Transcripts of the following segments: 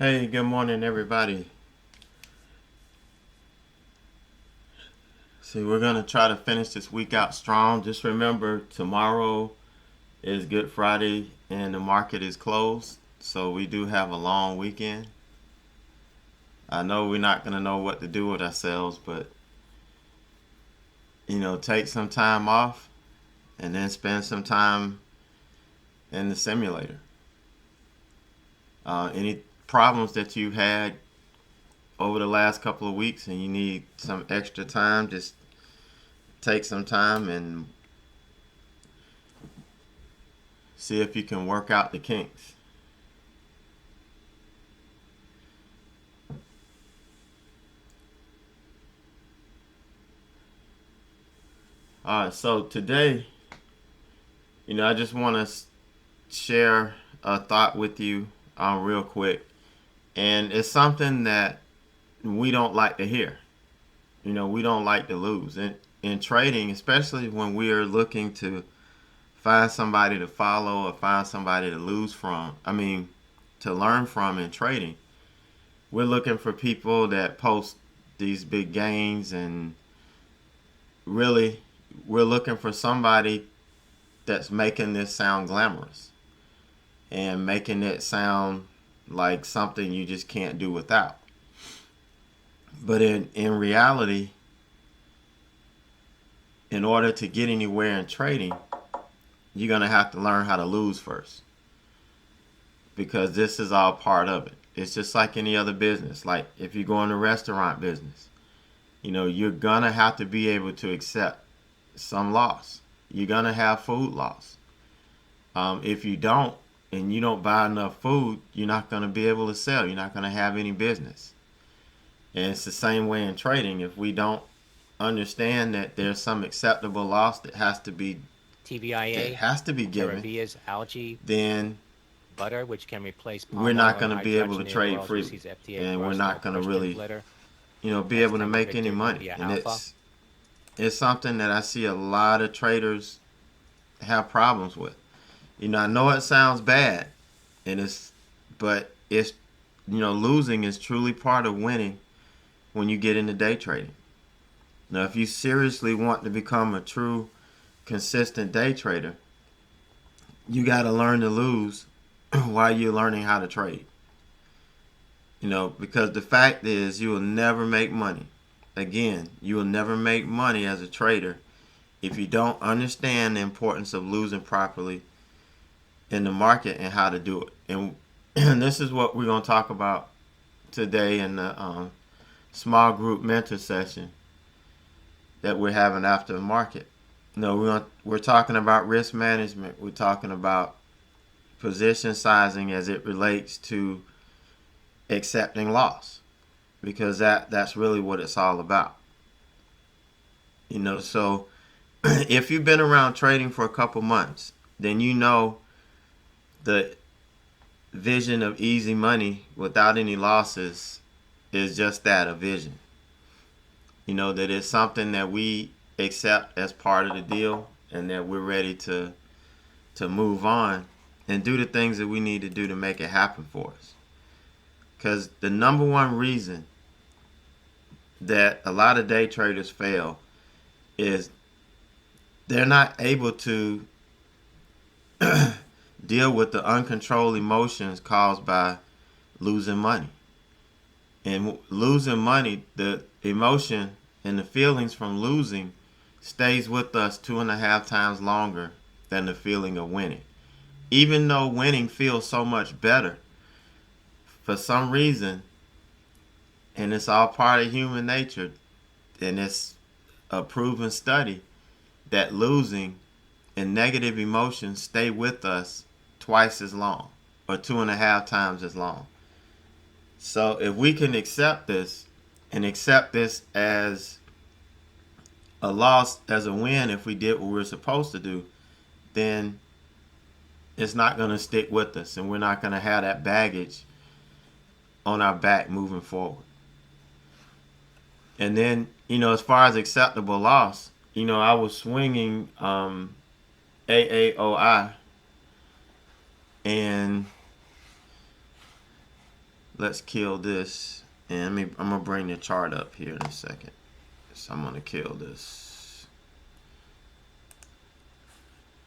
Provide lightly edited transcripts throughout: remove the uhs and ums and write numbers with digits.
Hey, good morning, everybody. See, we're going to try to finish this week out strong. Just remember, tomorrow is Good Friday and the market is closed. So we do have a long weekend. I know we're not going to know what to do with ourselves, but, take some time off and then spend some time in the simulator. Any problems that you've had over the last couple of weeks and you need some extra time, just take some time and see if you can work out the kinks. All right, so today, I just want to share a thought with you real quick. And it's something that we don't like to hear. We don't like to lose. And in trading, especially when we are looking to find somebody to follow or find somebody to to learn from in trading, we're looking for people that post these big gains, and really we're looking for somebody that's making this sound glamorous and making it sound like something you just can't do without. But in reality, in order to get anywhere in trading, you're going to have to learn how to lose first, because this is all part of it. It's just like any other business. Like if you go in the restaurant business, you're going to have to be able to accept some loss. You're going to have food loss. If you don't, and you don't buy enough food, you're not going to be able to sell. You're not going to have any business. And it's the same way in trading. If we don't understand that there's some acceptable loss that has to be given, algae then butter, which can replace palm we're not oil going and to be able to hydrogenated trade oils, freely, receives FDA and we're endorsement not of going to push really, glitter be as able to make any chemical money. via And alpha. it's something that I see a lot of traders have problems with. I know it sounds bad, and but it's losing is truly part of winning when you get into day trading. Now, if you seriously want to become a true, consistent day trader, you got to learn to lose while you're learning how to trade. Because the fact is, you will never make money. Again, you will never make money as a trader if you don't understand the importance of losing properly in the market and how to do it. And this is what we're going to talk about today in the small group mentor session that we're having after the market. We're talking about risk management. We're talking about position sizing as it relates to accepting loss, because that's really what it's all about. So if you've been around trading for a couple months, then the vision of easy money without any losses is just that, a vision. That it's something that we accept as part of the deal, and that we're ready to move on and do the things that we need to do to make it happen for us. Because the number one reason that a lot of day traders fail is they're not able to deal with the uncontrolled emotions caused by losing money. And losing money, the emotion and the feelings from losing stays with us 2.5 times longer than the feeling of winning. Even though winning feels so much better, for some reason, and it's all part of human nature, and it's a proven study, that losing and negative emotions stay with us twice as long, or 2.5 times as long. So if we can accept this, and accept this as a loss, as a win, if we did what we were supposed to do, then it's not going to stick with us, and we're not going to have that baggage on our back moving forward. And then, as far as acceptable loss, I was swinging AAOI, and let's kill this. And I'm going to bring the chart up here in a second. So I'm going to kill this.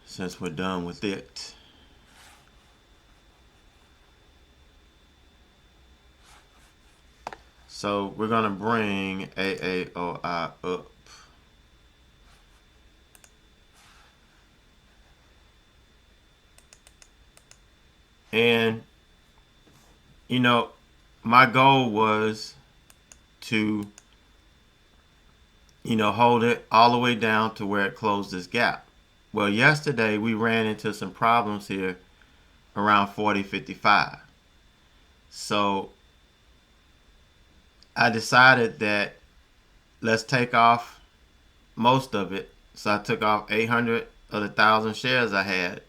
Since we're done with it. So we're going to bring AAOI up. And, you know, my goal was to, you know, hold it all the way down to where it closed this gap. Well, yesterday we ran into some problems here around 40.55. So I decided that let's take off most of it. So I took off 800 of the 1,000 shares I had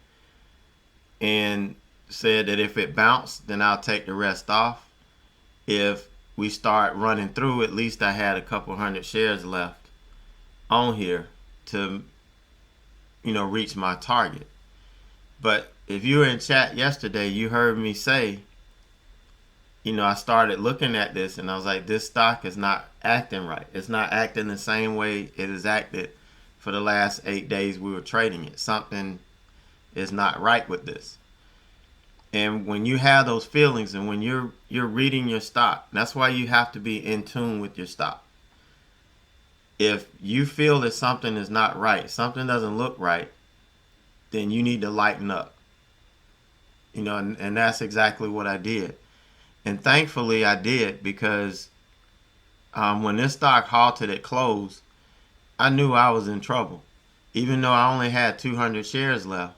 and said that if it bounced, then I'll take the rest off. If we start running through, at least I had a couple hundred shares left on here to, you know, reach my target. But if you were in chat yesterday, you heard me say, you know, I started looking at this and I was like, this stock is not acting right. It's not acting the same way it has acted for the last 8 days we were trading it. Something is not right with this. And when you have those feelings and when you're reading your stock, that's why you have to be in tune with your stock. If you feel that something is not right, something doesn't look right, then you need to lighten up. You know, and that's exactly what I did. And thankfully I did, because when this stock halted at close, I knew I was in trouble. Even though I only had 200 shares left,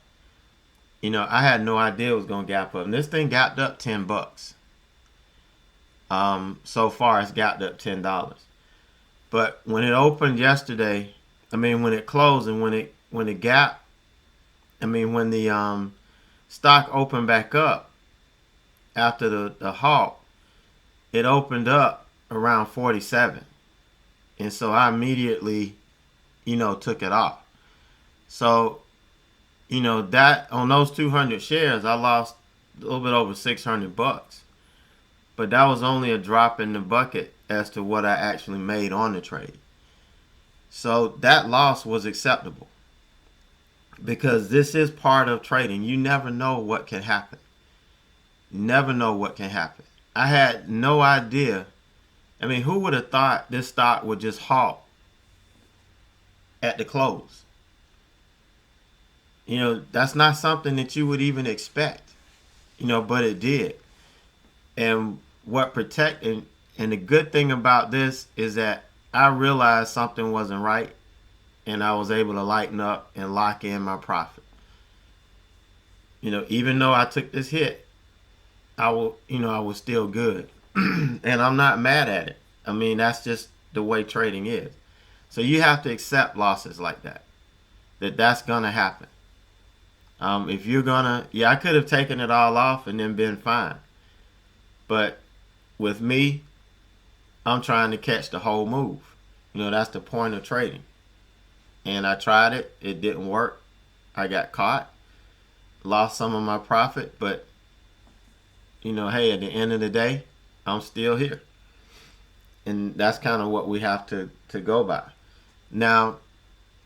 you know, I had no idea it was going to gap up. And this thing gapped up $10. So far it's gapped up $10. But when it opened yesterday, when it closed and when it gapped, when the stock opened back up after the halt, it opened up around 47. And so I immediately, you know, took it off. So, you know, that on those 200 shares, I lost a little bit over $600. But that was only a drop in the bucket as to what I actually made on the trade. So that loss was acceptable, because this is part of trading. You never know what can happen. Never know what can happen. I had no idea. Who would have thought this stock would just halt at the close? You know, that's not something that you would even expect, you know, but it did. And and the good thing about this is that I realized something wasn't right, and I was able to lighten up and lock in my profit. You know, even though I took this hit, I was still good. And I'm not mad at it. That's just the way trading is. So you have to accept losses like that. That's gonna happen. If you're gonna, I could have taken it all off and then been fine. But with me, I'm trying to catch the whole move. You know, that's the point of trading. And I tried it. It didn't work. I got caught. Lost some of my profit. But, you know, hey, at the end of the day, I'm still here. And that's kind of what we have to go by. Now,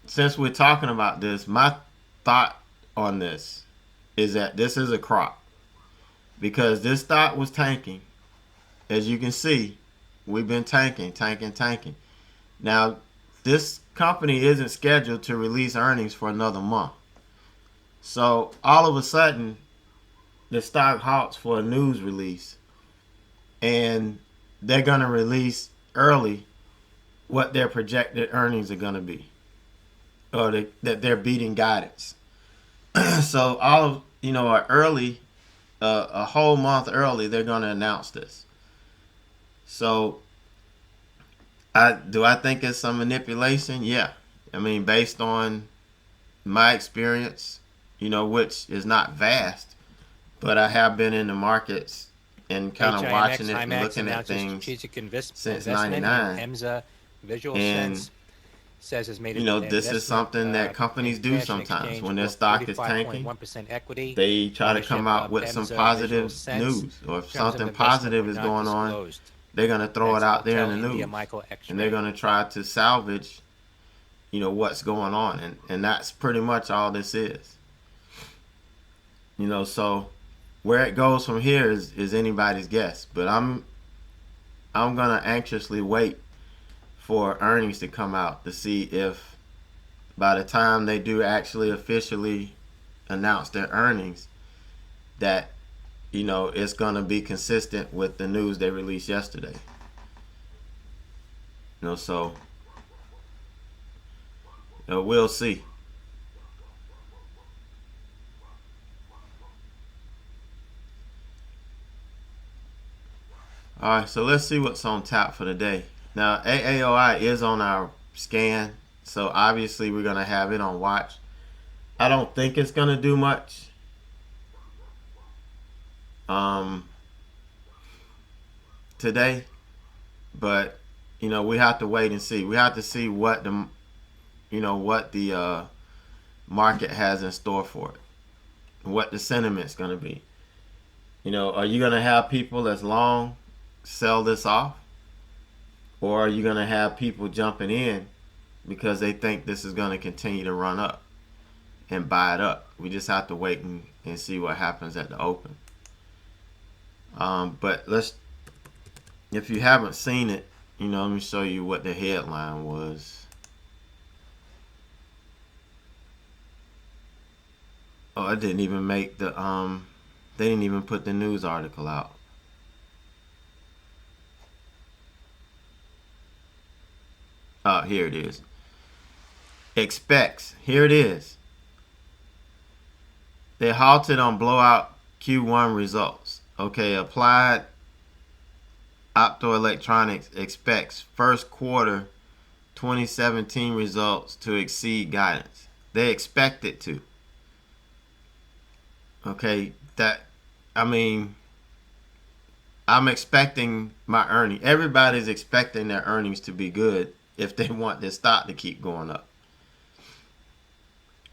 since we're talking about this, my thought on this is that this is a crop, because this stock was tanking. As you can see, we've been tanking. Now, this company isn't scheduled to release earnings for another month. So all of a sudden, the stock halts for a news release, and they're going to release early what their projected earnings are going to be, or that they're beating guidance. So a whole month early, they're going to announce this. So do I think it's some manipulation? Yeah. Based on my experience, you know, which is not vast, but I have been in the markets and kind of watching it and looking at things since '99. Visual And Sense says has made You an know, this is investment something that in companies do cash and sometimes. exchange When their for stock is tanking, 45.1% equity they try to come ownership out of with some PEM's visual positive sense. news. Or if Terms of something investment positive were is not going on, disclosed. they're going to throw it That's out there in Hotel the India news. Michael And they're X-ray. going to try to salvage, you know, what's going on. And that's pretty much all this is. You know, so where it goes from here is anybody's guess. But I'm gonna anxiously wait for earnings to come out to see if by the time they do actually officially announce their earnings, that you know it's gonna be consistent with the news they released yesterday. You know, so we'll see. All right, so let's see what's on tap for the day. Now, AAOI is on our scan, so obviously we're gonna have it on watch. I don't think it's gonna do much. Um, Today, but you know we have to wait and see. We have to see what the market has in store for it, what the sentiment's going to be. You know, are you going to have people that's long sell this off, or are you going to have people jumping in because they think this is going to continue to run up and buy it up? We just have to wait and see what happens at the open. But if you haven't seen it, you know, let me show you what the headline was. Oh, I didn't even make the they didn't even put the news article out. Oh, here it is. Expects. Here it is. They halted on blowout Q1 results. Okay, Applied Optoelectronics expects first quarter 2017 results to exceed guidance. They expect it to. Okay, I mean, I'm expecting my earnings. Everybody's expecting their earnings to be good if they want their stock to keep going up.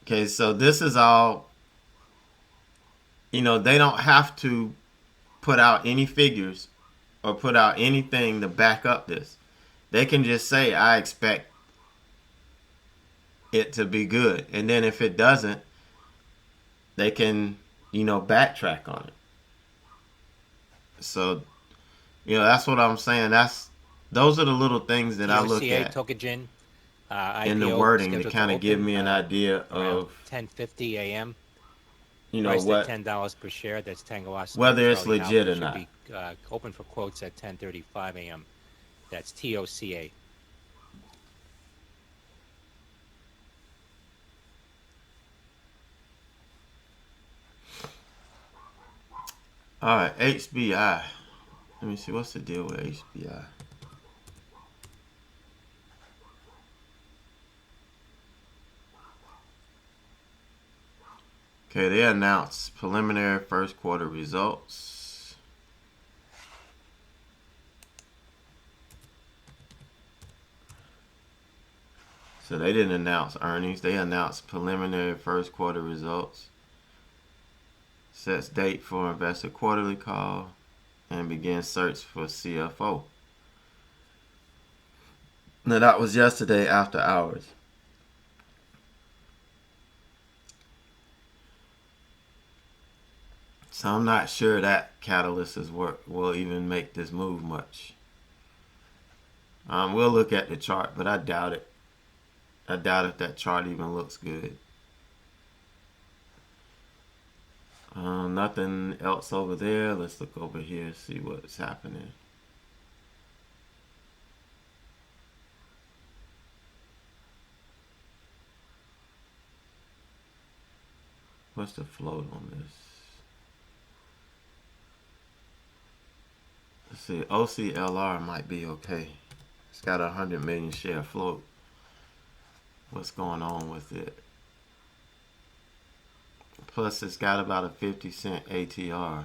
Okay, so this is all, you know, they don't have to put out any figures or put out anything to back up this. They can just say, I expect it to be good. And then if it doesn't, they can, you know, backtrack on it. So, you know, that's what I'm saying. Those are the little things that I look TOCA at Tokajin in the IPO wording to scheduled to kind of give open me an idea around of, 10:50 a.m. you know, Priced at what, $10 per share. That's Tango Smith, whether it's Charlie legit Howie. or Should not. be open for quotes at 10:35 a.m. That's TOCA. All right, HBI. Let me see, what's the deal with HBI? Okay, they announced preliminary first quarter results. So they didn't announce earnings. They announced preliminary first quarter results. Sets date for investor quarterly call and begins search for CFO. Now that was yesterday after hours. So I'm not sure that catalyst will even make this move much. We'll look at the chart, but I doubt it. I doubt if that chart even looks good. Nothing else over there. Let's look over here, see what's happening. What's the float on this? Let's see. OCLR might be okay. It's got a 100 million share float. What's going on with it? Plus, it's got about a 50-cent ATR.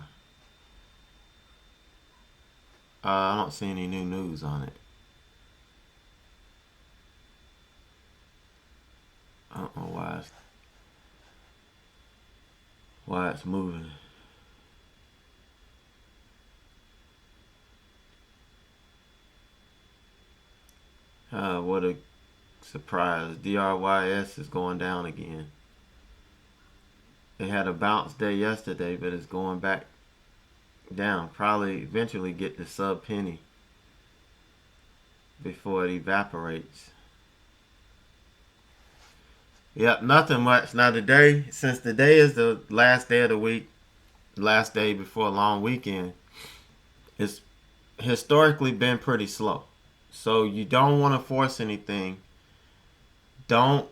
I don't see any new news on it. I don't know why it's moving. What a surprise. DRYS is going down again. It had a bounce day yesterday, but it's going back down. Probably eventually get to sub penny before it evaporates. Yep, nothing much. Now today, since today is the last day of the week, last day before a long weekend, it's historically been pretty slow. So you don't want to force anything. Don't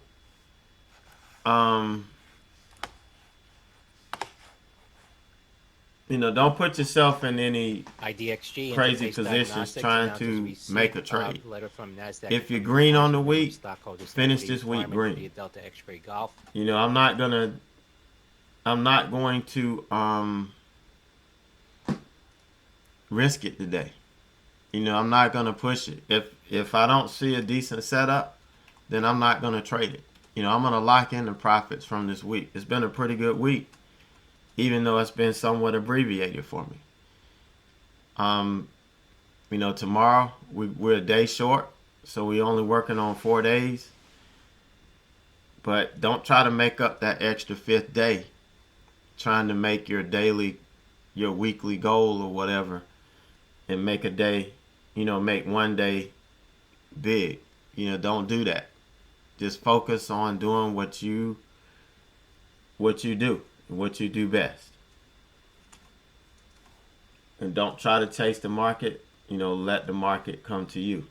don't put yourself in any IDXG crazy Interface positions Diagnostics trying announces to receipt make a of trade. letter from NASDAQ If you're green on the week, stockholders finish liquidity this week requirement green. via Delta X-Ray Golf. I'm not going to risk it today. I'm not gonna push it. If I don't see a decent setup, then I'm not gonna trade it. I'm gonna lock in the profits from this week. It's been a pretty good week, even though it's been somewhat abbreviated for me. Tomorrow we're a day short, so we're only working on 4 days. But don't try to make up that extra fifth day trying to make your weekly goal or whatever, and make a day, make one day big. Don't do that. Just focus on doing what you do best. And don't try to chase the market. Let the market come to you.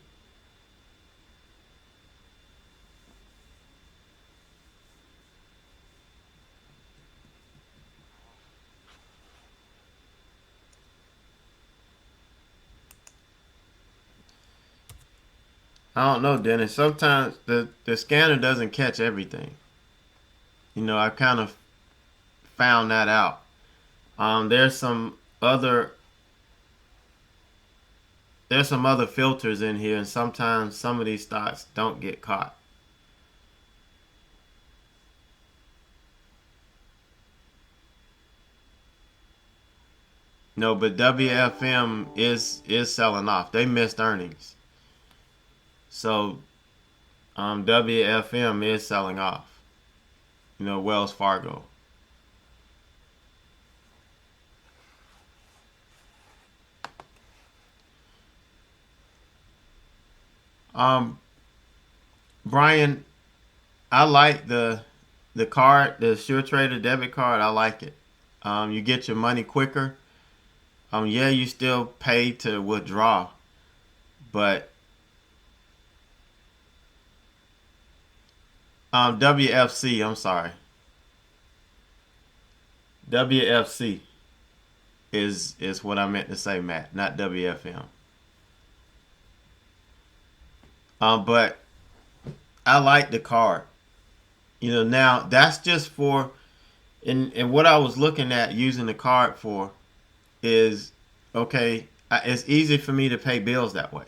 I don't know, Dennis. Sometimes the scanner doesn't catch everything. I kind of found that out. There's some other filters in here, and sometimes some of these stocks don't get caught. No, but WFM is selling off. They missed earnings. So WFM is selling off. Wells Fargo. Brian, I like the card, the SureTrader debit card. I like it. You get your money quicker. Yeah, you still pay to withdraw, but WFC. I'm sorry. WFC is what I meant to say, Matt, not WFM. But I like the card. Now that's just for, and what I was looking at using the card for is, okay, it's easy for me to pay bills that way.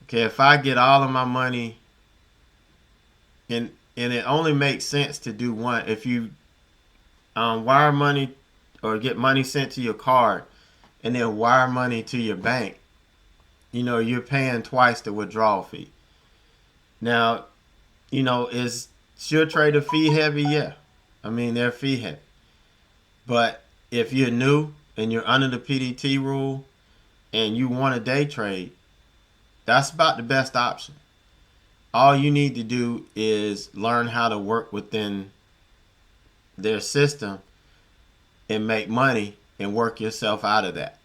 Okay, if I get all of my money, and it only makes sense to do one. If you wire money or get money sent to your card and then wire money to your bank, you're paying twice the withdrawal fee. Now, is SureTrader fee heavy? Yeah. I mean, they're fee heavy. But if you're new and you're under the PDT rule and you want a day trade, that's about the best option. All you need to do is learn how to work within their system and make money and work yourself out of that.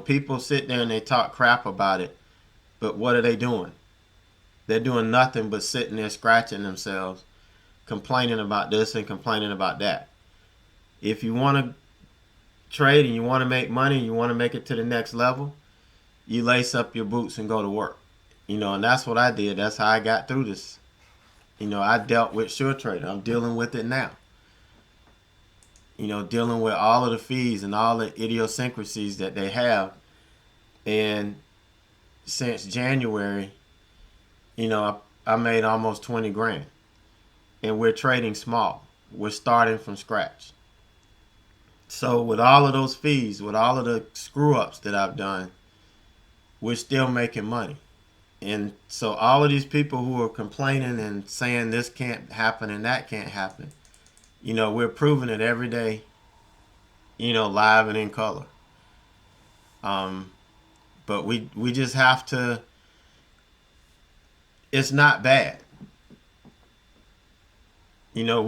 People sit there and they talk crap about it, but what are they doing? They're doing nothing but sitting there scratching themselves, complaining about this and complaining about that. If you want to trade and you want to make money and you want to make it to the next level, you lace up your boots and go to work. And that's what I did. That's how I got through this. I dealt with SureTrader. I'm dealing with it now. Dealing with all of the fees and all the idiosyncrasies that they have. And since January, I made almost 20 grand. And we're trading small. We're starting from scratch. So with all of those fees, with all of the screw ups that I've done, we're still making money. And so all of these people who are complaining and saying this can't happen and that can't happen, we're proving it every day, live and in color. But we just have to. It's not bad. We don't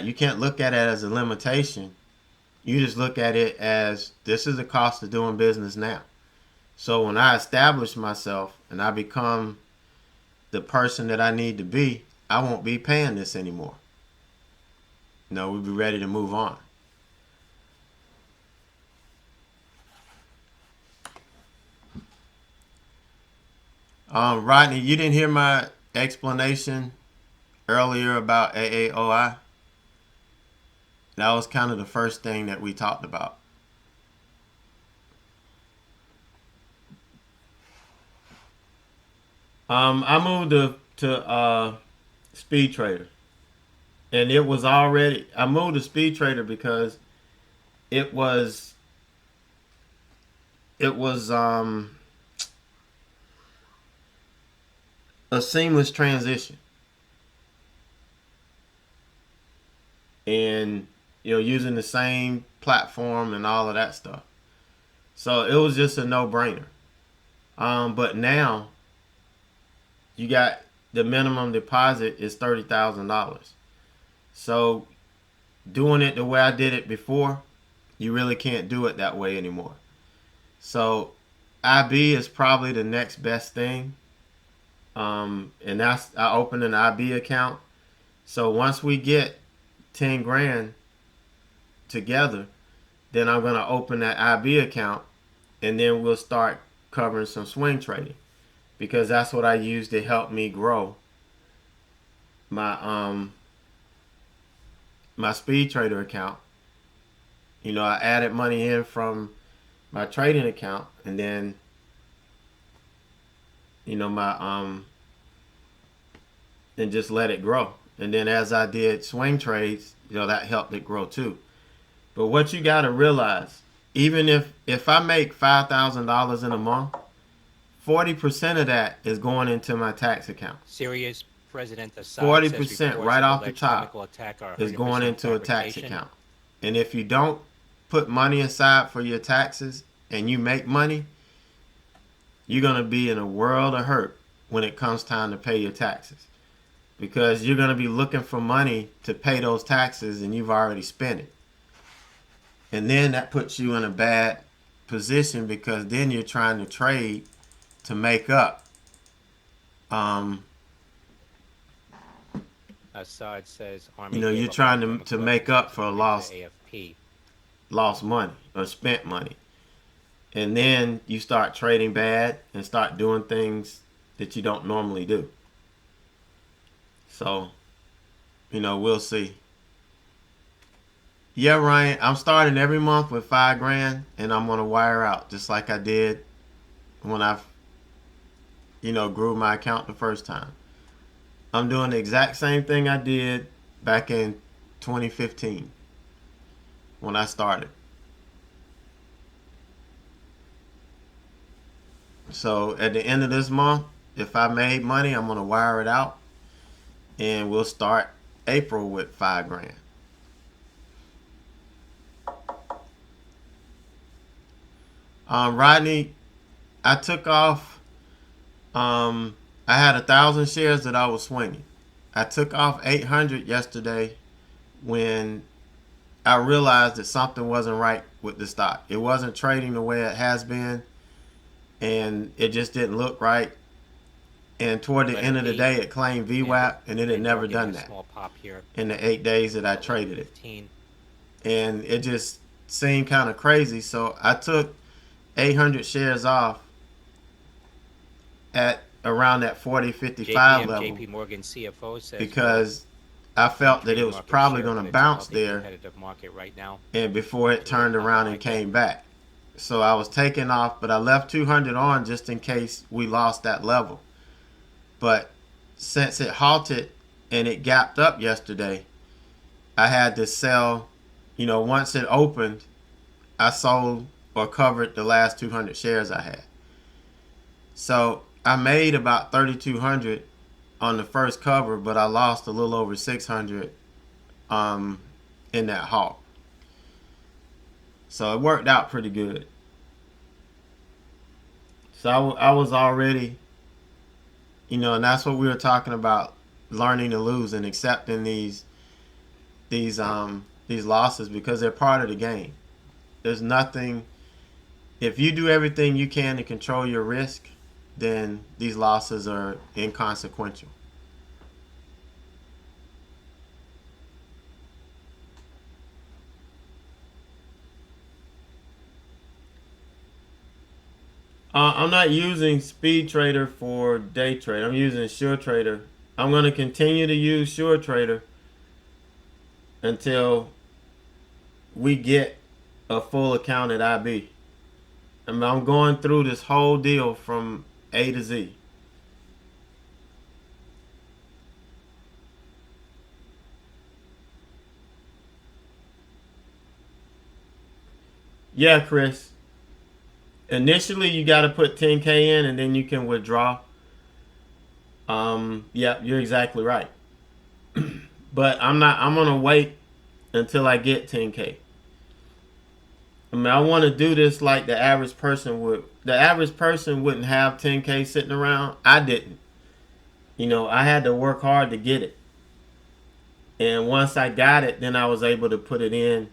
you can't look at it as a limitation. You just look at it as this is the cost of doing business now. So when I establish myself and I become the person that I need to be, I won't be paying this anymore. We'll be ready to move on. Rodney, you didn't hear my explanation earlier about AAOI? That was kind of the first thing that we talked about. I moved to Speed Trader, and it was already. I moved to Speed Trader because it was a seamless transition, and using the same platform and all of that stuff. So it was just a no-brainer. But now you got the minimum deposit is $30,000. So doing it the way I did it before, you really can't do it that way anymore. So IB is probably the next best thing. And I opened an IB account. So once we get 10 grand together, then I'm going to open that IB account, and then we'll start covering some swing trading, because that's what I use to help me grow my my Speed Trader account. I added money in from my trading account, and then my and just let it grow. And then as I did swing trades, that helped it grow too. But what you got to realize, even if I make $5,000 in a month, 40% of that is going into my tax account. Syria's President Assad 40% right off the top is going into a tax account. And if you don't put money aside for your taxes and you make money, you're going to be in a world of hurt when it comes time to pay your taxes. Because you're going to be looking for money to pay those taxes and you've already spent it. And then that puts you in a bad position, because then you're trying to trade to make up. Assad says Army you're trying to make up for lost money or spent money. And then you start trading bad and start doing things that you don't normally do. So, we'll see. Yeah, Ryan, I'm starting every month with $5 grand, and I'm going to wire out just like I did when I grew my account the first time. I'm doing the exact same thing I did back in 2015 when I started. So at the end of this month, if I made money, I'm going to wire it out, and we'll start April with $5 grand. Rodney, I took off. I had 1,000 shares that I was swinging. I took off 800 yesterday when I realized that something wasn't right with the stock. It wasn't trading the way it has been, and it just didn't look right. And toward the end of the day, it claimed VWAP, and it had never done that in the 8 days that I traded it. And it just seemed kind of crazy. So I took 800 shares off at around that 40.55 level, JP Morgan CFO says, because I felt that it was probably going to bounce there and before it turned around and came back. So I was taking off, but I left 200 on just in case we lost that level. But since it halted and it gapped up yesterday, I had to sell. Once it opened, I sold or covered the last 200 shares I had. So I made about 3,200 on the first cover, but I lost a little over 600 in that halt. So it worked out pretty good. So I was already, and that's what we were talking about, learning to lose and accepting these losses because they're part of the game. There's nothing. If you do everything you can to control your risk, then these losses are inconsequential. I'm not using Speed Trader for day trade. I'm using Sure Trader. I'm going to continue to use Sure Trader until we get a full account at IB. I'm going through this whole deal from A to Z. Yeah, Chris. Initially, you got to put 10K in, and then you can withdraw. Yeah, you're exactly right. But I'm not. I'm gonna wait until I get 10K. I want to do this like the average person would. The average person wouldn't have 10K sitting around. I didn't. I had to work hard to get it. And once I got it, then I was able to put it in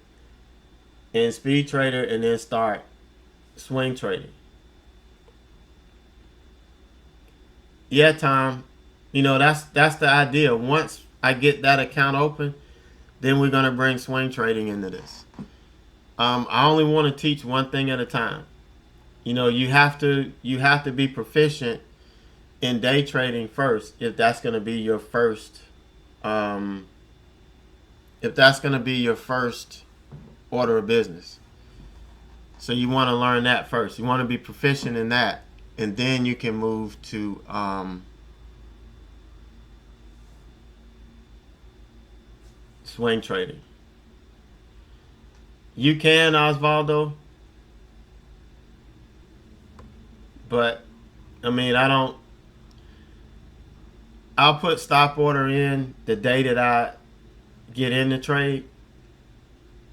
Speed Trader and then start swing trading. Yeah, Tom. That's the idea. Once I get that account open, then we're gonna bring swing trading into this. I only want to teach one thing at a time. You have to be proficient in day trading first if that's gonna be your first. If that's gonna be your first order of business. So you want to learn that first. You want to be proficient in that, and then you can move to swing trading. You can, Osvaldo, but I don't. I'll put stop order in the day that I get in the trade,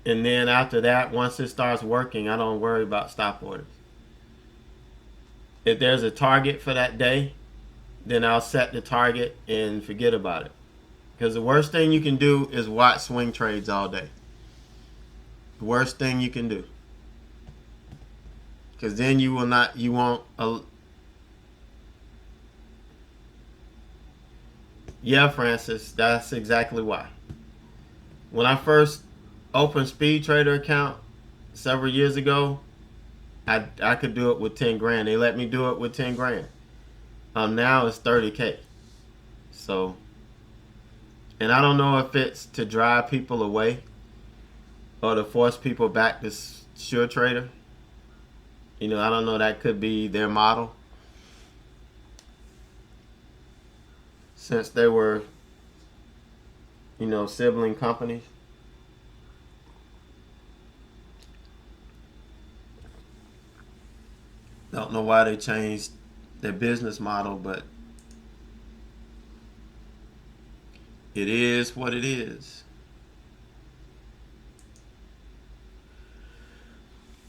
and then after that, once it starts working, I don't worry about stop orders. If there's a target for that day, then I'll set the target and forget about it. Because the worst thing you can do is watch swing trades all day. The worst thing you can do. Because then you won't. Yeah, Francis, that's exactly why. When I first opened Speed Trader account several years ago, I could do it with 10 grand. They let me do it with 10 grand. Now it's 30K. So, and I don't know if it's to drive people away or to force people back to Sure Trader. I don't know. That could be their model. Since they were, sibling companies. Don't know why they changed their business model, but it is what it is.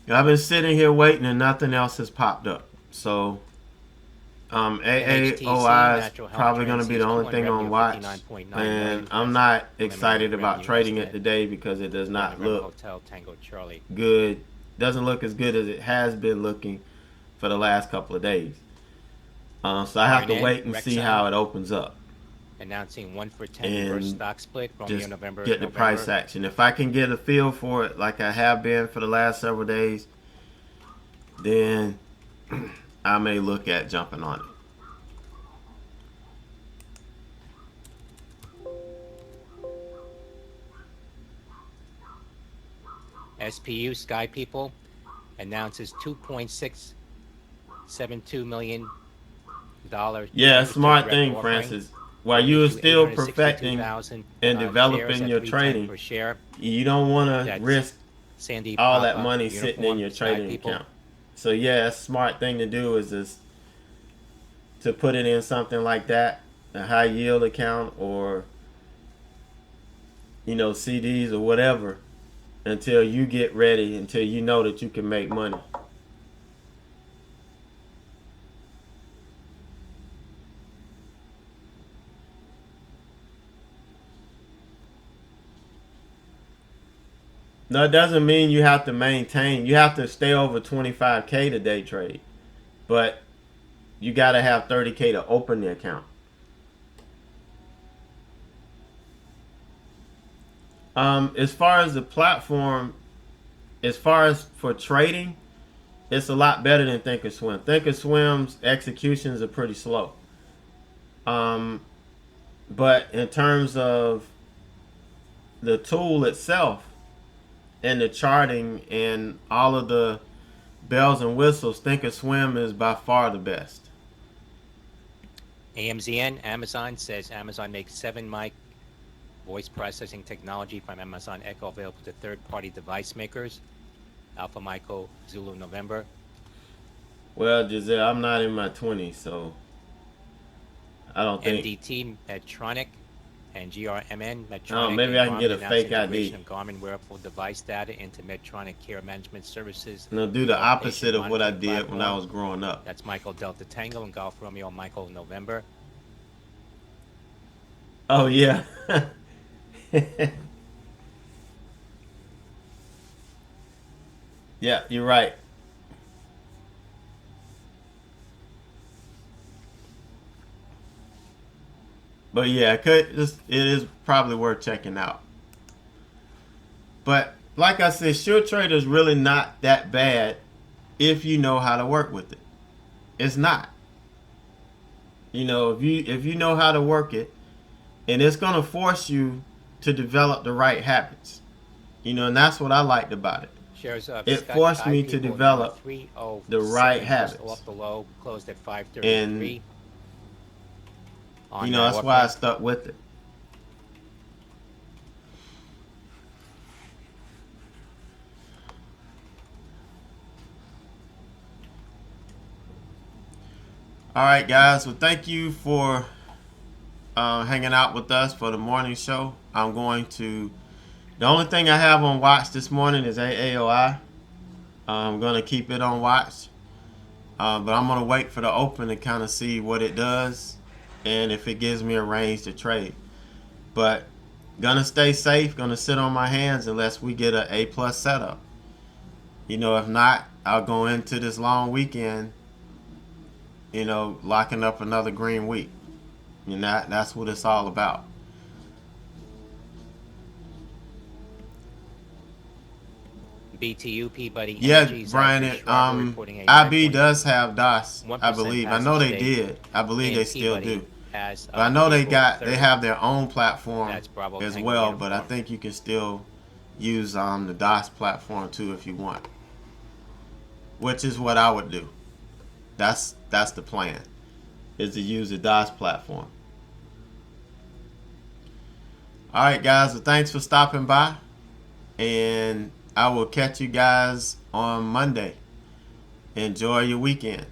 I've been sitting here waiting and nothing else has popped up. So AAOI is probably going to be the only thing on watch. And I'm not excited about trading it today because it does not look good. Doesn't look as good as it has been looking for the last couple of days. So I have to wait and see how it opens up. Announcing 1-for-10 first stock split from just November. Get the price action. If I can get a feel for it like I have been for the last several days, then I may look at jumping on it. SPU Sky People announces $2.672 million. Yeah, smart thing, offering. Francis. while will you're issue still perfecting 862,000 and shares developing at your 310 trading, per share. you don't want to That's risk Sandy all that Papa money sitting in uniform your stag trading people. account. So yeah, a smart thing to do is just to put it in something like that, a high yield account, or CDs or whatever, until you get ready, until you know that you can make money. No, it doesn't mean you have to maintain. You have to stay over 25K to day trade, but you got to have 30K to open the account. As far as the platform, as far as for trading, it's a lot better than Thinkorswim. Thinkorswim's executions are pretty slow. Um, but in terms of the tool itself and the charting and all of the bells and whistles, Thinkorswim is by far the best. AMZN, Amazon says Amazon makes 7 mic voice processing technology from Amazon Echo available to third-party device makers. Alpha Michael Zulu November. Well, Giselle, I'm not in my 20s, so I don't think. MDT Medtronic and GRMN Medtronic. Oh, maybe I can get a fake ID. Of Garmin wearable device data into Medtronic care management services. No, do the opposite of what I did when I was growing up. That's Michael Delta Tango and Golf Romeo Michael November. Oh yeah. Yeah, you're right. But yeah, it is probably worth checking out. But like I said, Sure Trader is really not that bad if you know how to work with it. It's not. If you know how to work it, and it's gonna force you to develop the right habits. And that's what I liked about it. It forced me to develop the right habits. Off the low, closed at 533. And that's why I stuck with it. All right, guys. Well, thank you for hanging out with us for the morning show. The only thing I have on watch this morning is AAOI. I'm going to keep it on watch. But I'm going to wait for the open to kind of see what it does and if it gives me a range to trade. But going to stay safe, going to sit on my hands unless we get an A+ setup. If not, I'll go into this long weekend, locking up another green week. That's what it's all about. BTU Peabody. Yeah, Brian. IB does have DOS, I believe. I know they did. I believe they still do. But I know they have their own platform as well. But I think you can still use the DOS platform too if you want, which is what I would do. That's the plan, is to use the DOS platform. All right, guys. Well, thanks for stopping by, and I will catch you guys on Monday. Enjoy your weekend.